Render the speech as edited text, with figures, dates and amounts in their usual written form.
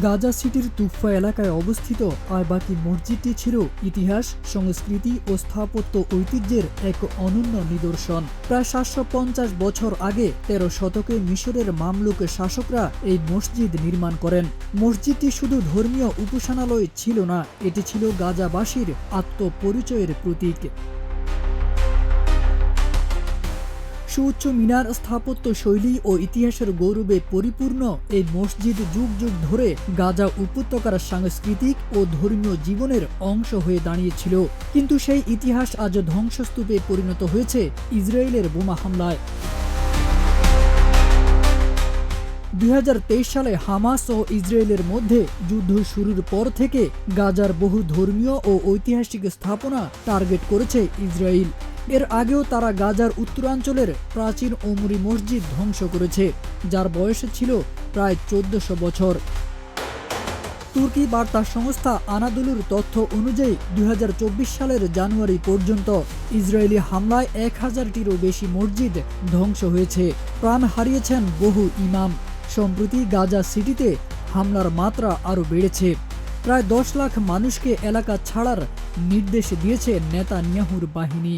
গাজা সিটির তুফা এলাকায় অবস্থিত আয়বাকি মসজিদটি ছিল ইতিহাস, সংস্কৃতি ও স্থাপত্য ঐতিহ্যের এক অনন্য নিদর্শন। প্রায় ৭৫০ বছর আগে ১৩ শতকে মিশরের মামলুক শাসকরা এই মসজিদ নির্মাণ করেন। মসজিদটি শুধু ধর্মীয় উপাসনালয় ছিল না, এটি ছিল গাজাবাসীর আত্মপরিচয়ের প্রতীক। সুউচ্চ মিনার, স্থাপত্য শৈলী ও ইতিহাসের গৌরবে পরিপূর্ণ এই মসজিদ যুগ যুগ ধরে গাজা উপত্যকার সাংস্কৃতিক ও ধর্মীয় জীবনের অংশ হয়ে দাঁড়িয়েছিল। কিন্তু সেই ইতিহাস আজ ধ্বংসস্তূপে পরিণত হয়েছে ইসরায়েলের বোমা হামলায়। ২০২৩ সালে হামাস ও ইসরায়েলের মধ্যে যুদ্ধ শুরুর পর থেকে গাজার বহু ধর্মীয় ও ঐতিহাসিক স্থাপনা টার্গেট করেছে ইসরায়েল। এর আগেও তারা গাজার উত্তরাঞ্চলের প্রাচীন ওমরি মসজিদ ধ্বংস করেছে, যার বয়স ছিল প্রায় ১৪০০ বছর। তুর্কি বার্তা সংস্থা আনাদোলুর তথ্য অনুযায়ী ২০২৪ সালের জানুয়ারি পর্যন্ত ইসরায়েলি হামলায় ১০০০টিরও বেশি মসজিদ ধ্বংস হয়েছে, প্রাণ হারিয়েছেন বহু ইমাম। সম্প্রতি গাজা সিটিতে হামলার মাত্রা আরও বেড়েছে। প্রায় ১০ লাখ মানুষকে এলাকা ছাড়ার নির্দেশ দিয়েছে নেতানিয়াহুর বাহিনী।